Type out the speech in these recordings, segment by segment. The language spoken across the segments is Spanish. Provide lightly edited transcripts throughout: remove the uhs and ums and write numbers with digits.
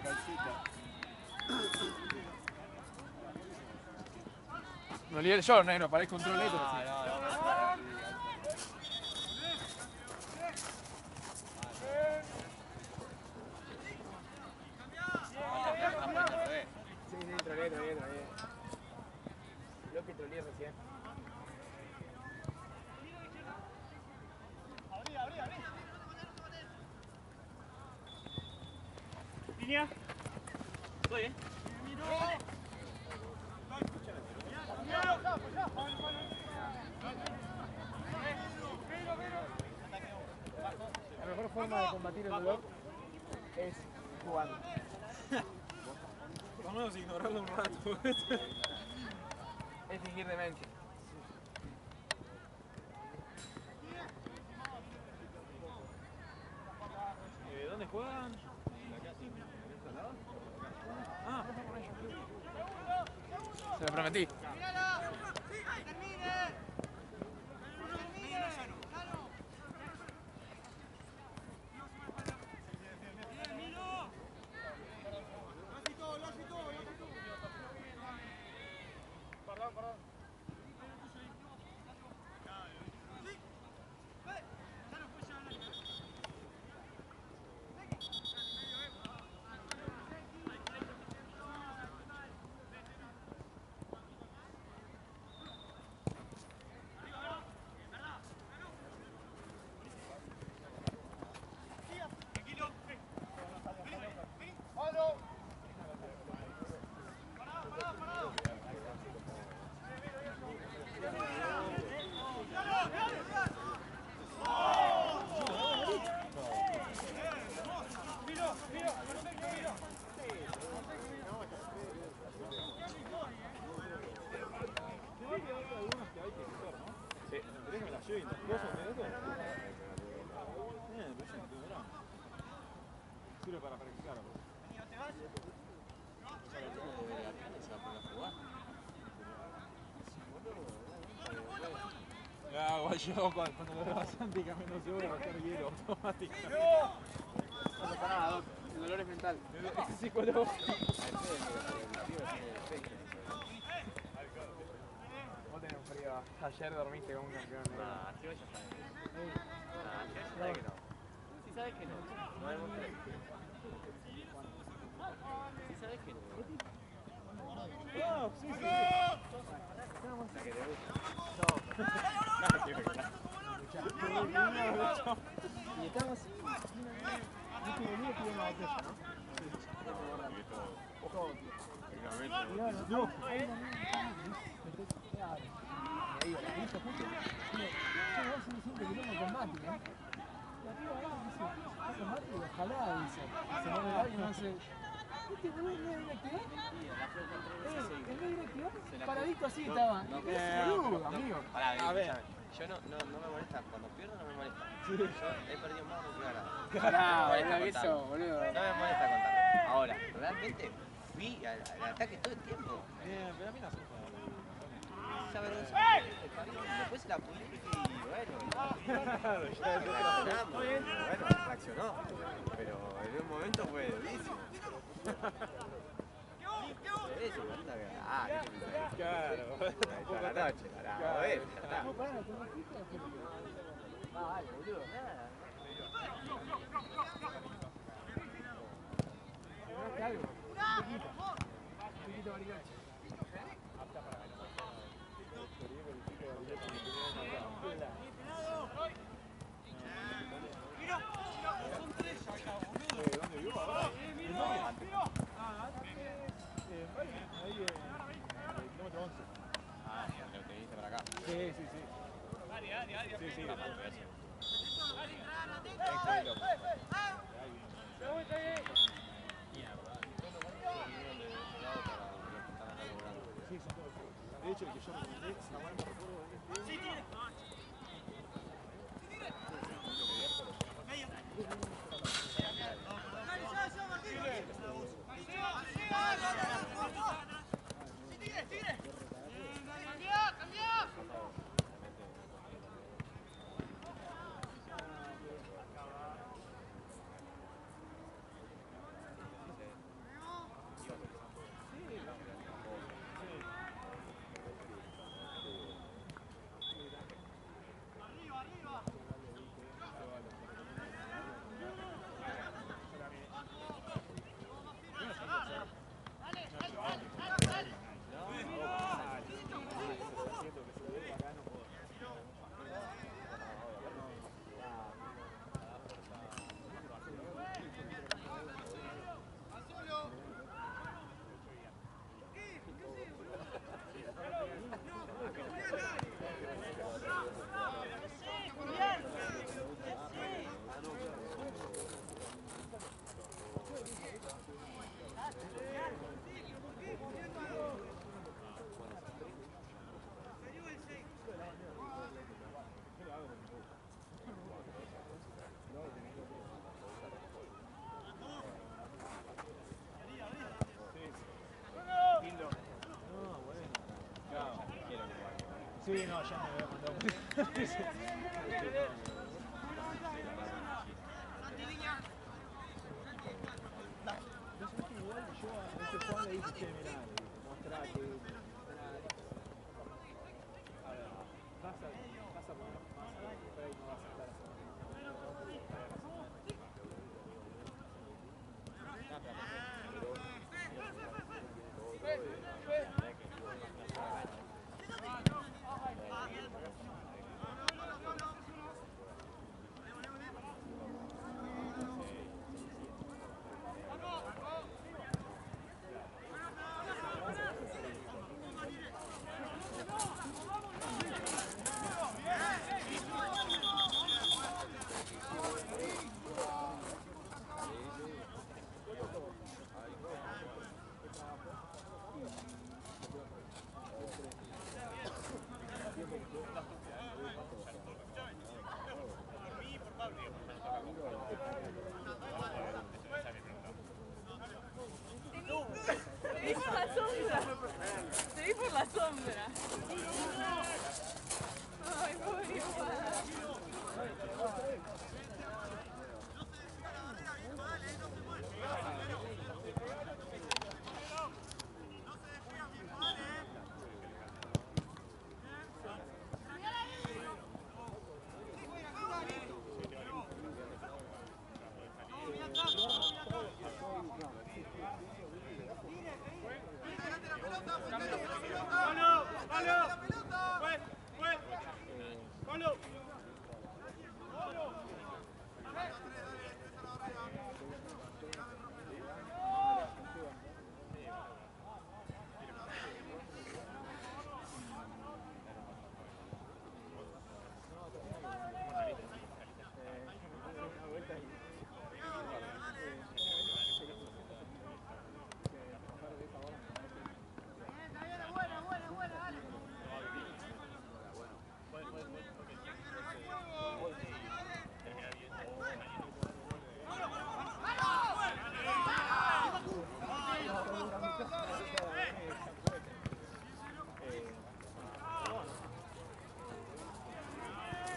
calcita. Me olvidé el short, negro, parezco un troleto. Sí, troleé. Lo que troleé recién. Abrí. ¿Línea? Estoy, La mejor forma de combatir el dolor es jugando. Por lo menos ignorarlo un rato. Es fingir demencia. ¿Dónde juegan? Ah, se lo prometí. Perdón. Sirve para practicar. Igual yo cuando lo veo a Santi camino se voy a bajar hielo automático. No pasa nada, Doc. El dolor es mental. Es psicológico. Vos tenés un frío. Ayer dormiste con un campeón. Así vaya a saber. Si sabes que no. Si sabes que no. No demostré. Si sabes que no. No, sí. La que te gusta. Y estamos así. Viste que venía pidiendo la botella, ¿no? No. Y ahí va, listo, justo. Yo voy siempre que tengo combate, ¿no? La piba ahí dice, ¿está combate? Ojalá, dice. Se mueve el aire y no hace... ¿Este boludo no es directivo? ¿Es no directivo? Paradito así estaba. Es boludo, amigo. A ver. Yo no me molesta, cuando pierdo no me molesta. Sí. Yo he perdido más de que ganado. Claro, eso, boludo. No me molesta contarlo. Ahora, realmente fui al ataque todo el tiempo. Bien, pero a mí no se Esa vergüenza. Después la publiqué y bueno. Bueno, reaccionó. Pero en un momento fue durísimo. Eso, boludo, que. Claro. Toda la noche, a ver, ya está. No, pará, ¿te metiste o qué? Dale, boludo. Nada. ¿Lograste algo? Un poquito Bariloche. Apta para ganar. Son tres acá, boludo. ¿Dónde vivo ahora? Ahí kilómetro 11. Ah, lo que dice para acá. Sí. Sí. De hecho, el que yo me encontré, si no mal me recuerdo dónde es. Sí, no, ya me había mandado. Igual yo a este Juan le dije, che, mirá, le dije, mostrate, a ver, vas a poner más adelante, pero ahí no vas a estar así. Te vi por la sombra. Ay, pobre Juan.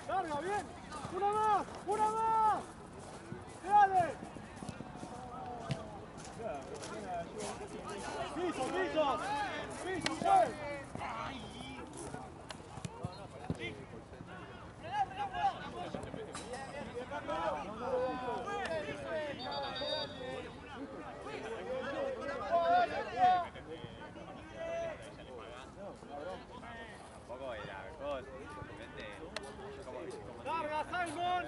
¡Larga, bien! ¡Una más! ¡Una más! ¡Dale! ¡Piso, piso! ¡Piso, pues! Tampoco era gol, simplemente ¡Larga, Simon!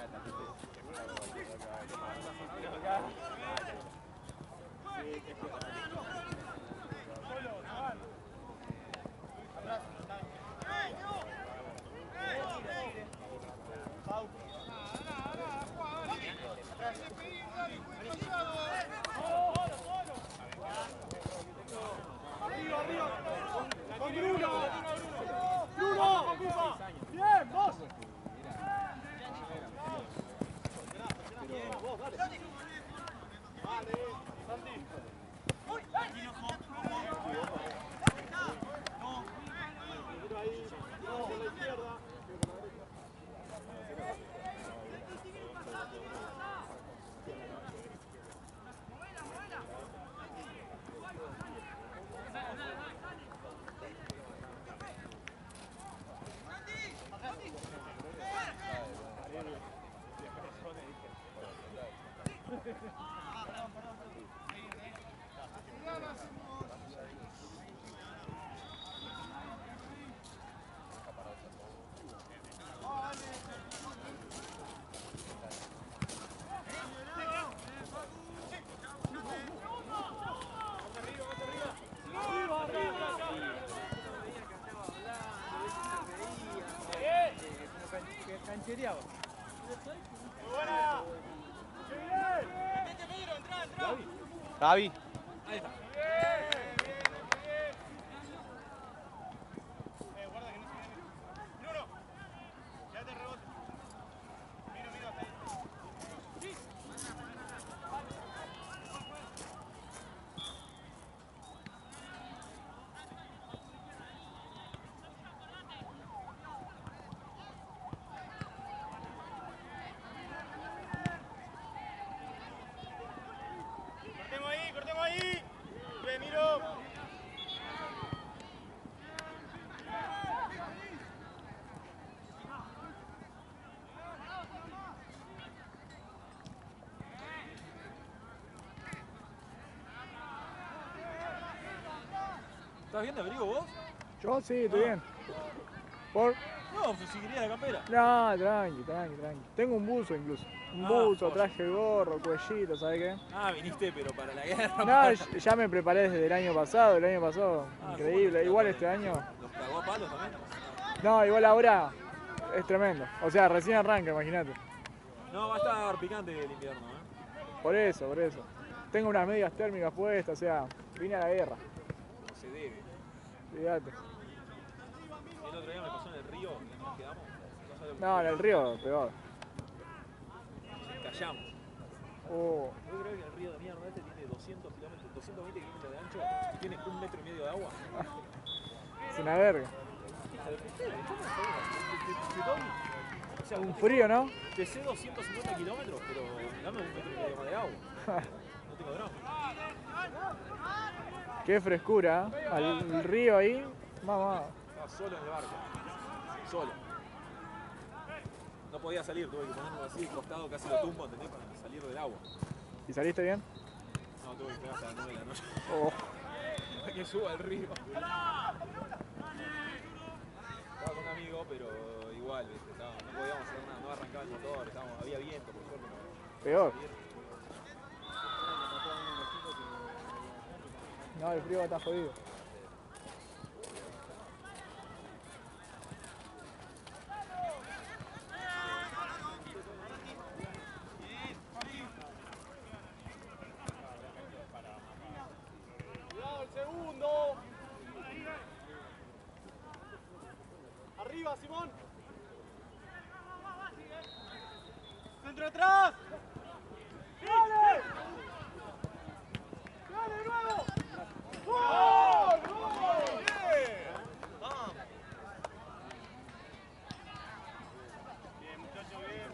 Arriba, arriba. Con Bruno. Bruno. Bien, vos. Vos, dale. Vale, Santi. Mira ahí, no, por la izquierda. Canchereaba. ¡Buena! Gaby. Ahí está. Guarda que no se viene. Bruno, ya te rebote. Mira, mira, hasta ahí. ¿Estás bien de abrigo vos? Yo sí, estoy bien. ¿Por? No, pues si querías la campera. No, tranqui. Tengo un buzo incluso. Un buzo, traje gorro, cuellito, ¿sabes qué? Ah, viniste, pero para la guerra. No, ya me preparé desde el año pasado, increíble. Igual este año. ¿Los cagó a palos también? No, igual ahora es tremendo. O sea, recién arranca, imagínate. No, va a estar picante el invierno, Por eso. Tengo unas medias térmicas puestas, o sea, vine a la guerra. No se debe. Fíjate. El otro día me pasó en el río, que nos quedamos. No, en el río, peor. Callamos. Oh. Yo creo que el río de mierda este tiene 200 kilómetros, 220 kilómetros de ancho y tiene 1,5 metros de agua. Es una verga. O sea, Un frío, ¿no? Pesé 250 kilómetros, pero dame 1,5 metros más de agua. No tengo drama. Qué frescura, ¿eh? Al río ahí, mamá. Estaba solo en el barco. Solo. No podía salir, tuve que ponerlo así de costado, casi lo tumbo, ¿entendés? Para salir del agua. ¿Y saliste bien? No, tuve que esperar hasta las 9 de la noche. Oh. Para que suba al río. Estaba con un amigo, pero igual, ¿viste? No podíamos hacer nada, no arrancaba el motor, había viento, por suerte. Peor. No, el frío está jodido. Cuidado el segundo. Arriba, Simón. Centro atrás. ¡Dale! ¡Dale de nuevo! ¡Gol! ¡Gol! ¡Bien! ¡Vamos! Bien, muchachos, bien.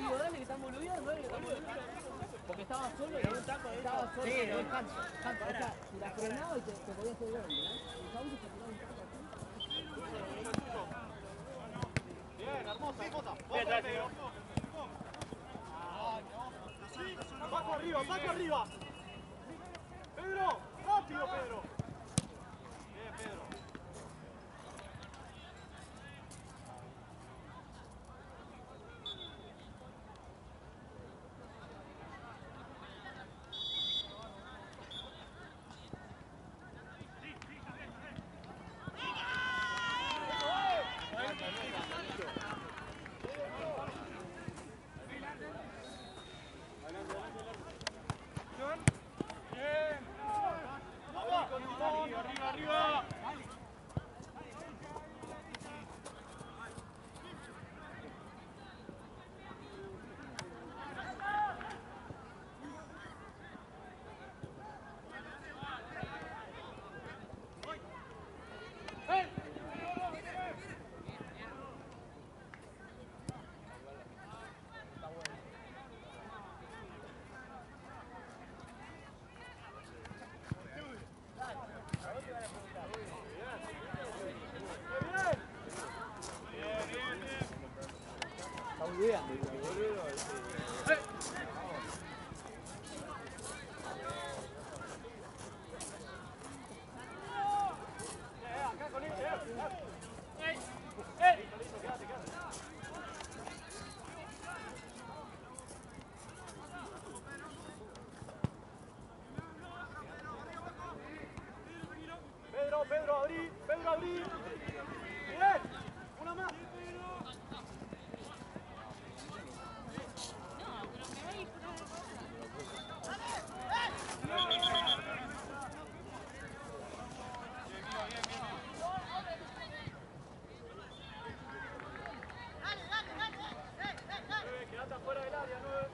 Dale, que están boludeando, dale, que están boludeando. Porque estaba solo y estaba solo. Sí, no, cancha. O sea, si la frenaba y te podía hacer gol, ¿no? El Saúl se tiró un taco así. Bien, hermosa. Bien, Pedro. Saco arriba. Pedro, rápido, Pedro. Bien, Pedro. Arriba. Está muy bien. Acá con él. Quédate. Pedro, abrí. Bien, una más. Quédate afuera del área, 9.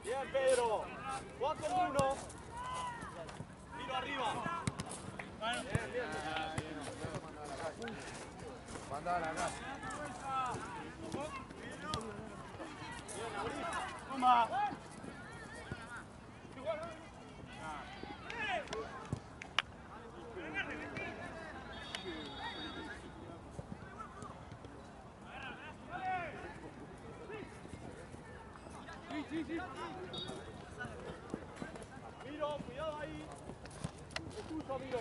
Bien, Pedro. Juan con uno. Tiro arriba. Bien, bien. Mandala a la casa. Bien, abrí. Toma. Miro, cuidado ahí. Es tuyo, Miro.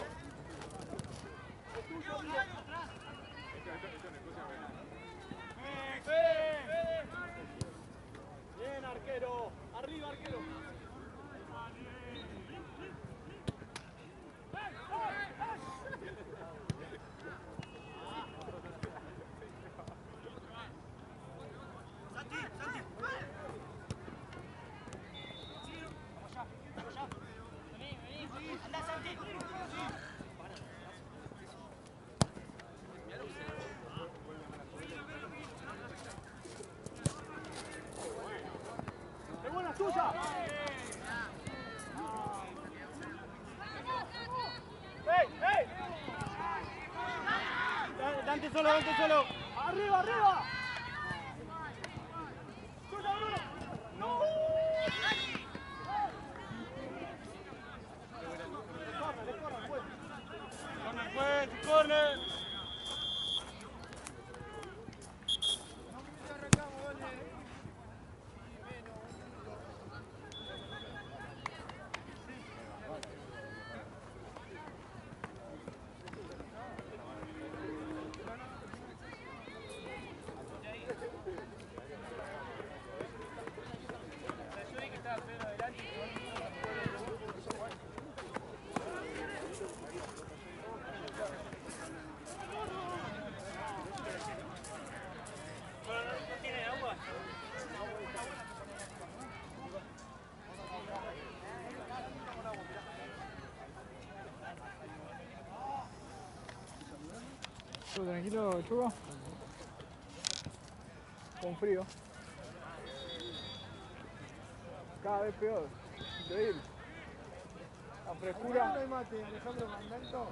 Es tuyo, Miro. Bien, arquero. Arriba, arquero. ¡Qué buena tuya! ¡Ey, ey! Dante solo, Dante solo. ¡Arriba, arriba! ¡Tuya, Bruno! ¡No! ¡Corner, juez! ¡Corner! ¿Todo tranquilo, Chugo? Con frío. Cada vez peor. Increíble. La frescura. No hay mate, Alejandro Mandalto.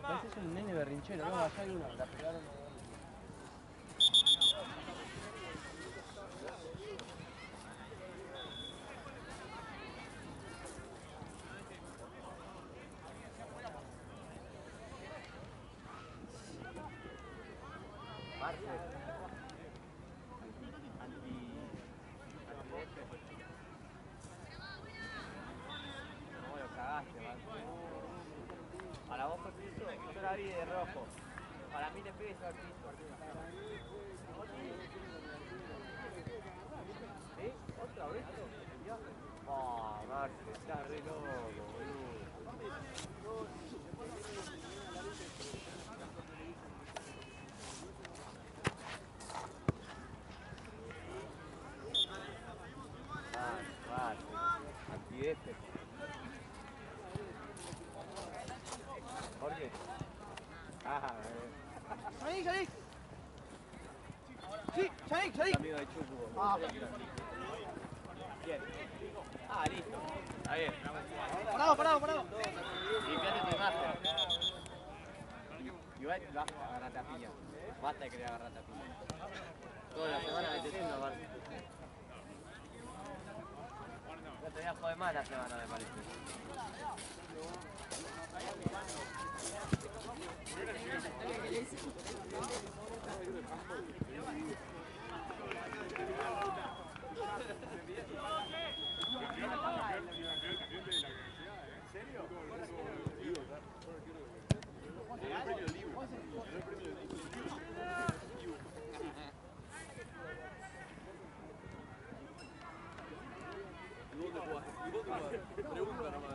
Pareces un nene berrinchero, ¿no? Allá hay una, la pegaron. Para vos fue piso, yo la vi de rojo. Para mí le pegues al piso. ¿Sí? ¿Otra vez? Oh, Marce, está re loco, boludo. Marce, antideste. Jorge. ¡Yanik! Sí, Yanik. Amigo de Chucu. Bien. Listo. Está bien. Parado. Limpiate tu imagen. Igual vas a agarrarte a piña. Basta de querer agarrarte a piña. Toda la semana me estoy haciendo aparte. No te voy a joder más la semana, me parece. Pregunta nomás.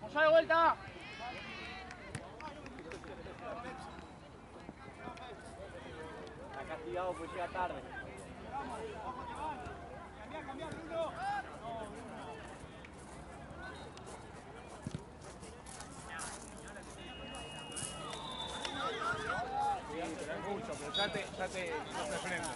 Apoyá de vuelta. Está castigado porque llega tarde. Cambiá, Bruno. Sí, pero es mucho, pero ya te no se frena.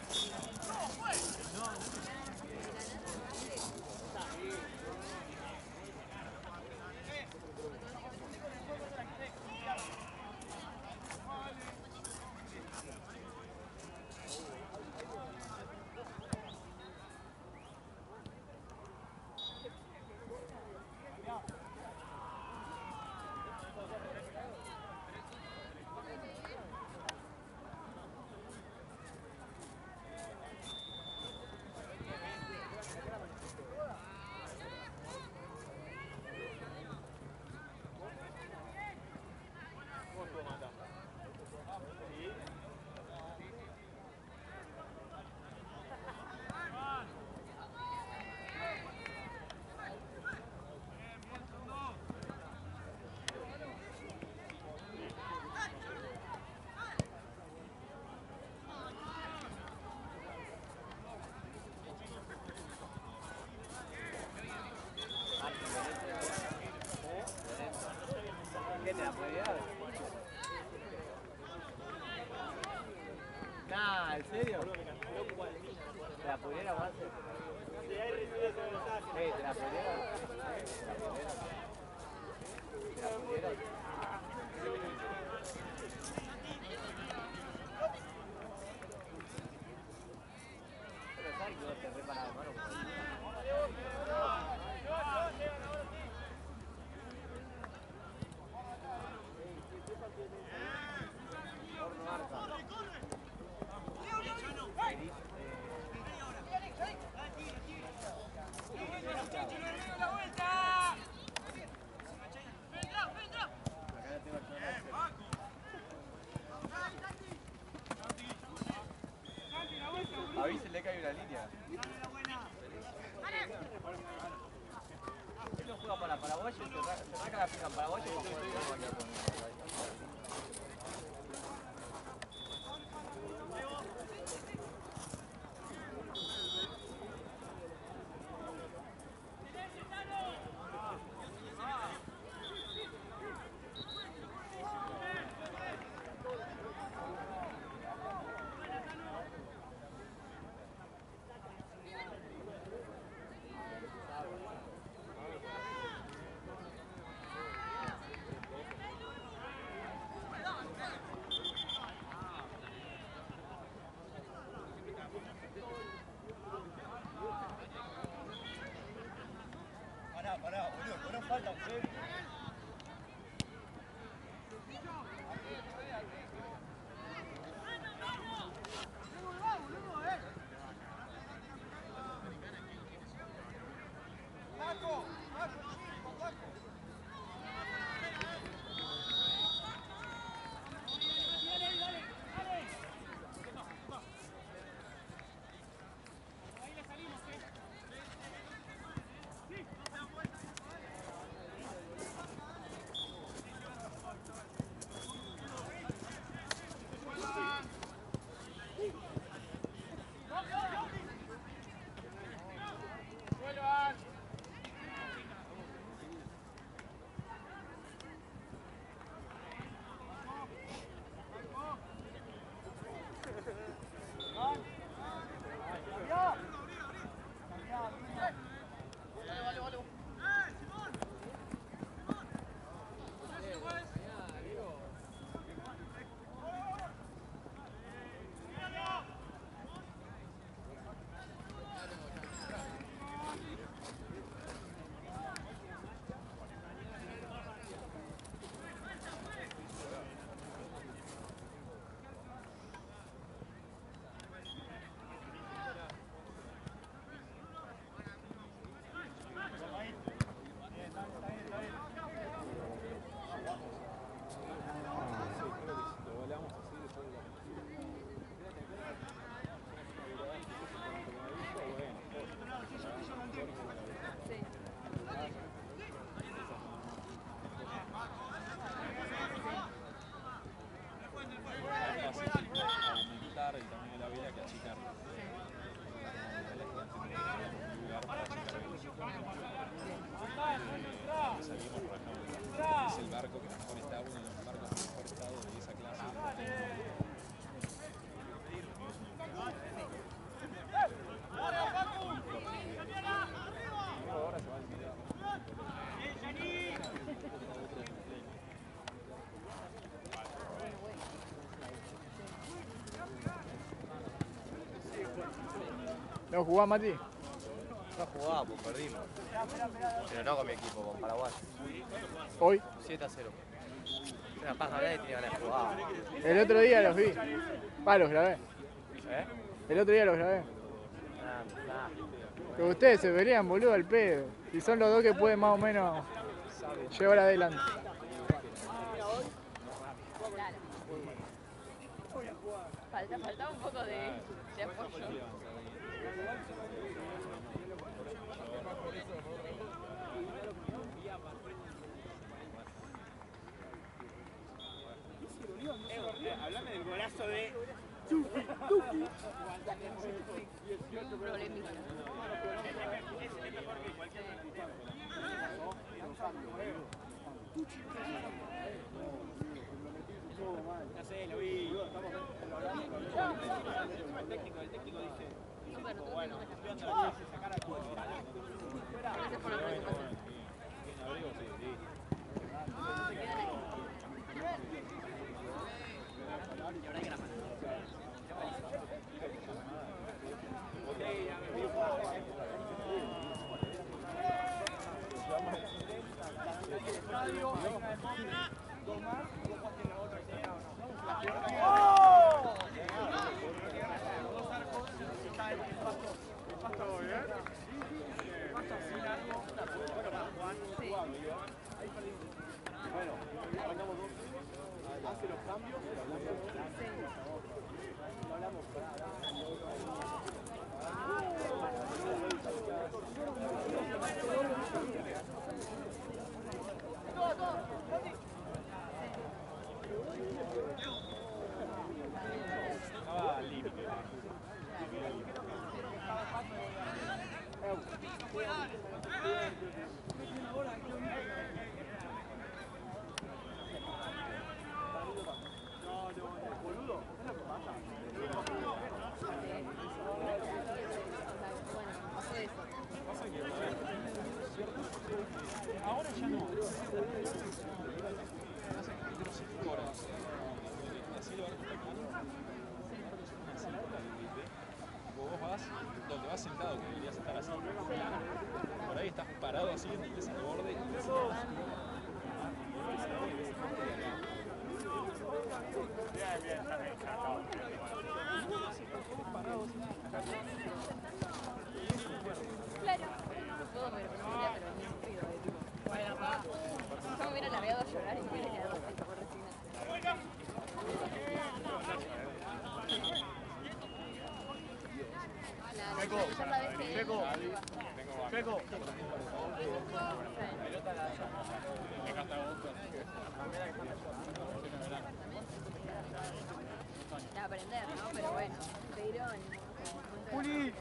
¿Qué te la puede dar? Nah, ¿en serio? ¿Te la pudiera, Marce? Sí, ahí recibí ese mensaje. ¿Te la pudiera? ¿Te la pudiera? Pero sabes que vos te reparas de mano. Avísenle que hay una línea. Él no juega para Paraguay, se saca la fija en Paraguay y va a jugar en Paraguay. ¿No jugás, Mati? No jugaba, pues perdimos. Pero no con mi equipo, con Paraguay. ¿Hoy? 7-0. Una paja, nadie tenía ganas de jugar. El otro día los vi. Los grabé. ¿Eh? El otro día los grabé. Pero ustedes se verían, boludo, al pedo. Y son los dos que pueden más o menos llevar adelante. Faltaba un poco de apoyo. Hablame del golazo de Un problemita. es mejor que cualquier no sé, lo vi. El técnico dice, bueno, yo ando a sacar a todos. Gracias por la preocupación. Hace los cambios, estaba al límite. Ahora ya no. Vos vas donde vas sentado, que deberías estar así. por ahí estás parado así en el borde. Claro. Todo me lo preguntaría, pero ni sentido. Bueno, va. Yo me hubiera largado a llorar y me hubiera quedado así como resignada. Checo. De aprender, ¿no? Pero bueno, pero en Juli.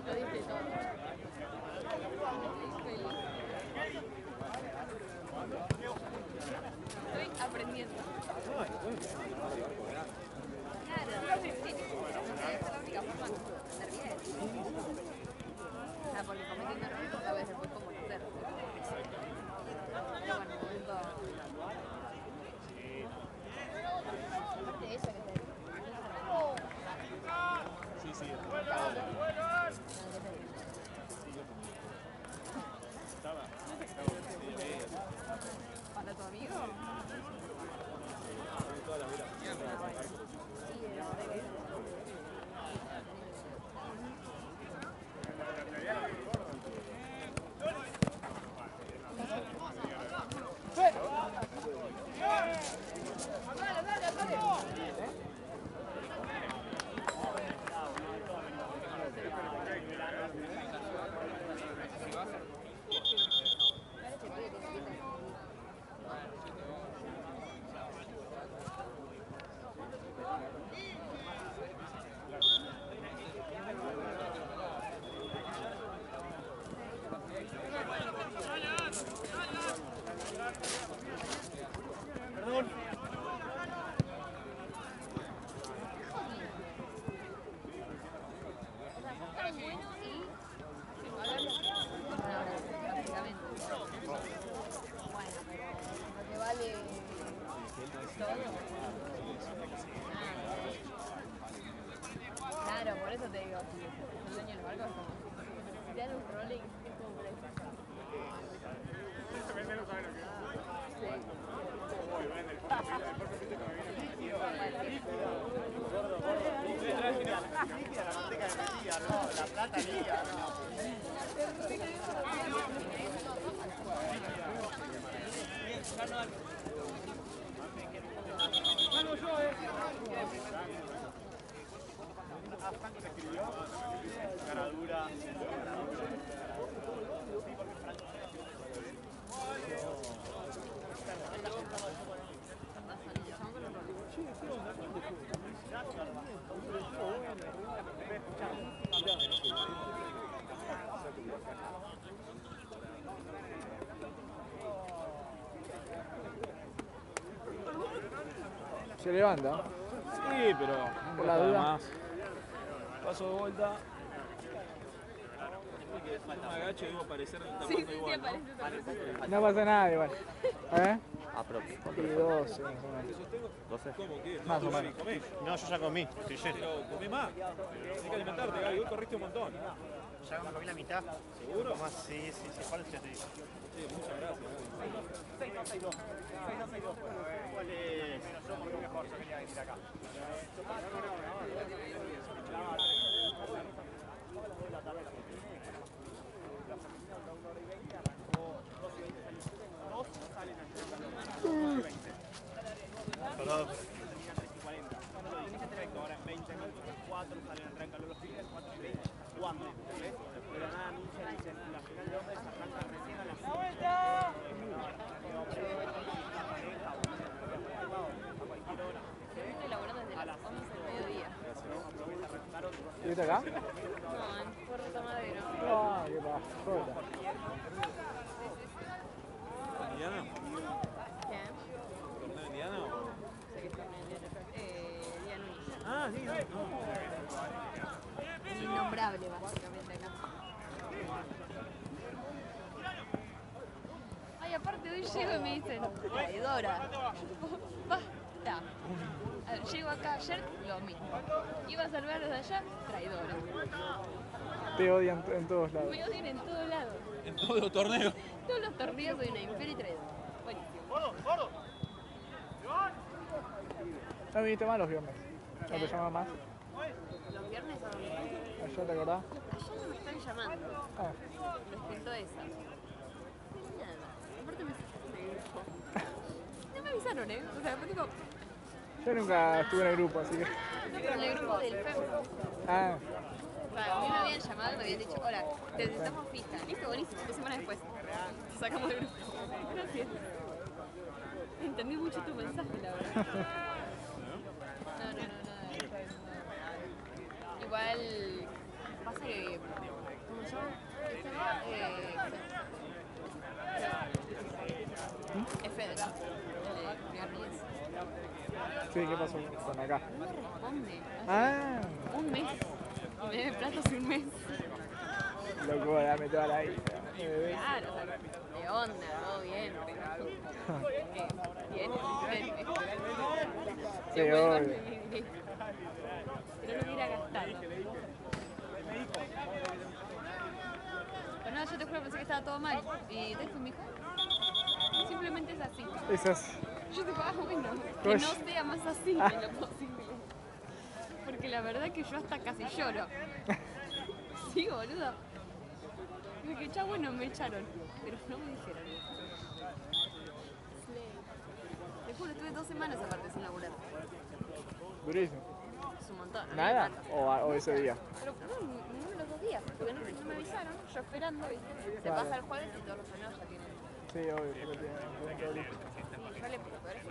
lo dije todo. Estoy aprendiendo. Claro, sí. Esa es la única forma de aprender bien. Ah, porque cometiendo errores a veces después como hacer. Pero bueno, en el momento... Aparte de eso que te... Sí, sí. ¿Para tu amigo? Toda la vida. Claro, por eso te digo, si el dueño del barco es como, si te dan un rolling, es como por eso. La plata liga, Franco se escribió, cara dura. Se levanta. Sí, pero Por la duda. más. Paso de vuelta. Me agacho y debo aparecer en el Sí, tapando sí, igual, ¿no? aparece. No pasa nada igual. ¿Eh? Aprox. Y 12, más o menos. ¿12? ¿Cómo que? Más o No, menos. comé. No, yo ya comí, estoy lleno. Pero comé más. Tienes que alimentarte, Gaby. Hoy corriste un montón. Ya comí la mitad. ¿Seguro? Más, sí, ¿cuál te digo? Sí, muchas gracias, Gaby. 6-2. ¿Cuál es? Yo por mejor, yo quería venir acá. Perdón. Ahora en 20 minutos, 4 salen, arrancan los fines, 4 y 20, jugando. Pero nada, anuncian, dicen, la final de hombres arranca recién a las 8. Estoy elaborando desde las 11 del mediodía. Yo ¿Viniste acá? No, en Puerto Madero. Ah, qué pasa. ¿Indiana? ¿Qué? ¿Torneo Indiana o...? Sé que está en Día Núñez. Ah, sí, no. Innombrable, básicamente, acá. Ay, aparte hoy llego y me dicen, traidora. Basta. Llego acá ayer, lo mismo. Iba a salvar a los de allá, traidora. Te odian en todos lados. Me odian en todos lados. En todos los torneos. Todos los torneos soy una infiel y traidora. Buenísimo. No viniste más los viernes. ¿No te llama más? Los viernes a dónde? ¿Ayer te acordás? Allá no me están llamando. Ah, Les pintó esa. Pero nada. Aparte me sacaron del grupo. No me avisaron, ¿eh? O sea, me dijo, yo nunca estuve en el grupo, así que... no, pero en el grupo del FEM. Ah, A mí me habían llamado y me habían dicho, hola, te necesitamos fija. Listo, buenísimo. 2 semanas después. Te sacamos del grupo. Gracias. Entendí mucho tu mensaje, la verdad. No. Igual pasa que, ¿cómo se llama? Es federal. sí, ¿qué pasó con acá? No me responde. Ah, Un mes. Y me debe plata hace un mes. loco, dame toda la vida. Claro, o sea, de onda, todo bien, pero bien, Sí, obvio. pero no quiera gastar. Pero no, yo te juro, pensé que estaba todo mal. Y después me dijo, simplemente es así. Eso es. Yo te digo, bueno, que no sea más así de lo posible. Porque la verdad que yo hasta casi lloro. Sí, boludo. Y dije, ya bueno, me echaron. Pero no me dijeron. Te juro, estuve 2 semanas aparte sin laburar. Durísimo. Es un montón. ¿no? ¿Nada? Me mata. ¿O ese día? Pero no los 2 días, porque no me avisaron. Yo esperando, ¿viste? Se pasa el jueves y todos los torneos ya tienen. Sí, obvio, porque tienen todo listo. Sí, yo le puse peor es que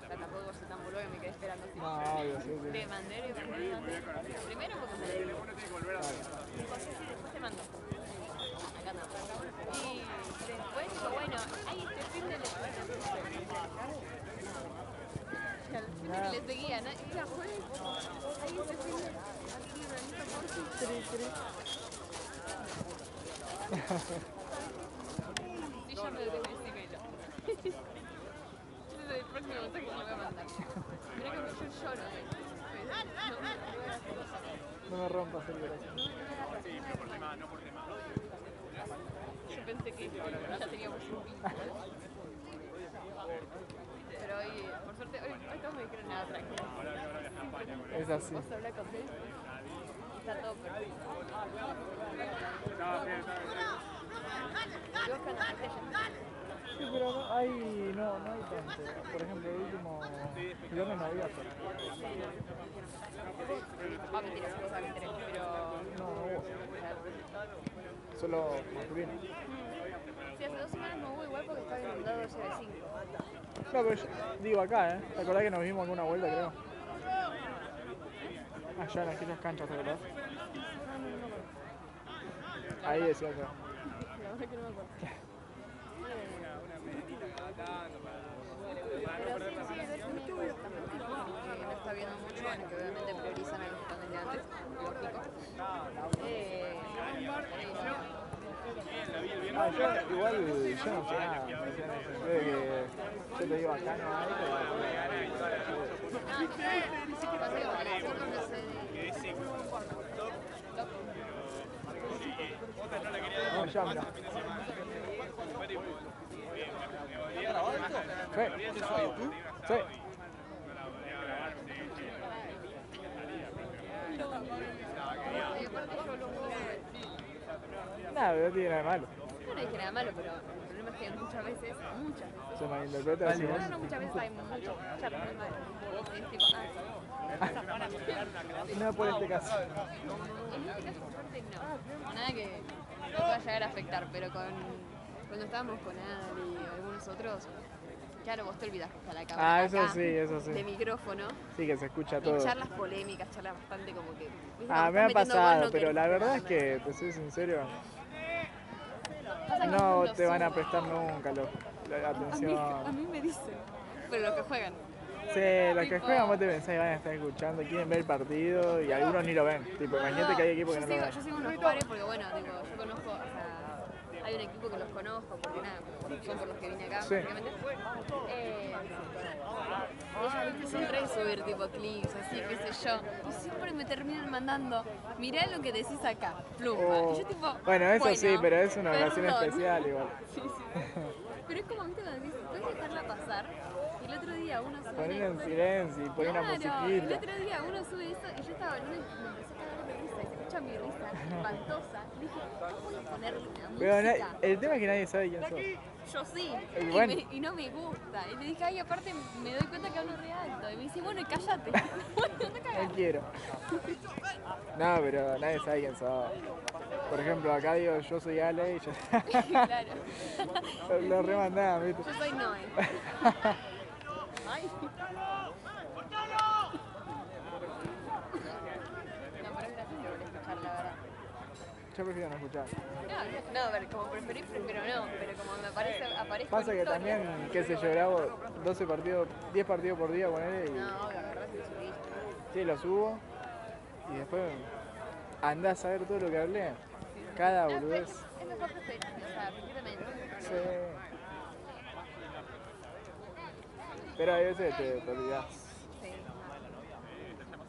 o sea, tampoco soy tan boludo que me quedé esperando así. No, obvio, sí. Le mandé. Primero porque me le digo. Después te mando. Acá no. Y después digo, bueno, ahí este fin de y al fin de le seguía, ¿no? Y era jueves, ahí este fin de aquí organiza por sí, ya me lo tengo que decir. Yo el próximo mensaje que me voy a mandar. Mirá que yo lloro. No me rompas el corazón. Yo pensé que ya teníamos un vínculo. Pero hoy, por suerte, hoy todos me dijeron nada, tranquilo. Es así. Vos hablás con él y está todo perfecto. ¿Y vos qué andás haciendo? Sí, pero no hay tanto. Por ejemplo, el último viernes no había solo. Ah, mentira, sí, me enteré, pero... No hubo. Solo masculino. Sí, hace 2 semanas no hubo igual porque estaba inundado ese de 5. No, pero yo digo acá, ¿eh? ¿Te acordás que nos vimos alguna vuelta, creo? Allá en aquellas canchas, ¿te acordás? Ahí decía yo. La verdad que no me acuerdo. Pero sí, es un equipo que no está viendo mucho, bueno, que obviamente priorizan a los comediantes, lógico. Ah, yo igual yo no sé nada. O sea, en el sentido de que yo te digo acá no hay, pero... No, ya, mira. Sí. Sí. Y aparte yo lo juego. Nada, no tiene nada de malo. Yo no dije nada malo, pero el problema es que muchas veces, Se malinterpreta así. no muchas veces hay mucho charla muy mal. Es tipo, No por este caso. en este caso, por suerte, no. Nada que no pueda llegar a afectar, pero cuando estábamos con Adri y algunos otros, Claro, vos te olvidás que está la cámara Ah, eso acá, sí, eso sí. de micrófono. Sí, que se escucha Y todo. charlas polémicas, charlas bastante como que... ¿viste? Ah, Cuando me ha estás metiendo gol, pasado, no pero querés la verdad es escucharla. que, te soy sincero, Pasa que no uno te van a sube. prestar nunca la A mí atención. me dicen, pero los que juegan. Sí, los que Tipo- juegan vos te pensás que van a estar escuchando, quieren ver el partido y algunos ni lo ven. Tipo, imagínate que hay equipos que yo no lo ven. Yo sigo unos pares porque, bueno, tipo, yo conozco, o sea, hay un equipo que los conozco porque nada, son por los que vine acá, Sí. básicamente. Ellos, viste, son re de subir tipo clips, así, qué sé yo. Y siempre me terminan mandando, mirá lo que decís acá, plumba. Oh. Y yo tipo, Bueno, eso sí, pero es una ocasión perdón. especial igual. Sí, sí. Pero es como, viste, cuando decís, puedes dejarla pasar. Y el otro día uno sube Poner una en historia. silencio y poner una Claro, el musiquita. otro día uno sube eso y yo estaba hablando y me empecé a cagar de risa. Y se escucha mi risa espantosa. Y dije, ¿cómo voy a ponerle una Pero música? el tema es que nadie sabe quién sos. Yo sí, Bueno. y no me gusta. Y le dije, ay, aparte me doy cuenta que hablo re alto. Y me dice, bueno, y cállate. Bueno, no No cagas. quiero. No, pero nadie sabe quién sos. Por ejemplo, acá digo, yo soy Ale y ya. Claro. Lo remandás, ¿viste? Yo soy Noé. Ay. No, pero es gracioso escuchar, la verdad. Yo prefiero no escuchar. No, a ver, como preferís, prefiero no, pero como me aparezco Pasa en que historia- también, qué sé yo, grabo 12 partidos, 10 partidos por día con él y No, obvio, agarrás y subís. sí, lo subo y después andás a ver todo lo que hablé. Cada boludez. Es mejor preferir, o sea, preferiblemente. Sí. Pero a veces te olvidás. Sí.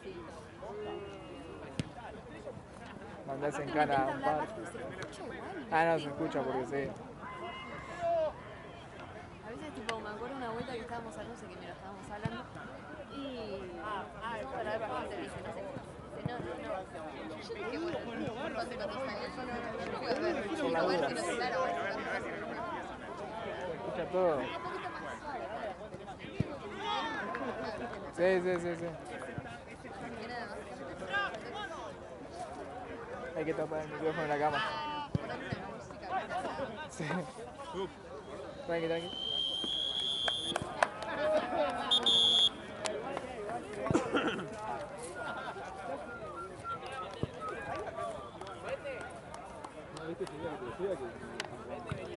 Sí. Mandás en Aparte uno cana intenta un hablar par. bajo y se escucha igual. Ah, no, ¿viste? se escucha porque sí. A veces, tipo, me acuerdo una vuelta que estábamos hablando, no sé qué mira, estábamos hablando, y empezamos a hablar bastante, dice, no sé, dice, no. Yo dije, bueno, cuando salió, yo no puedo ver, yo Por la quiero ver duda. si no se claro, bueno, Se escucha todo. un poquito más suave, Sí. y nada más. Hay que tapar el micrófono en la cama. Ponerle una música. Sí. Tranqui.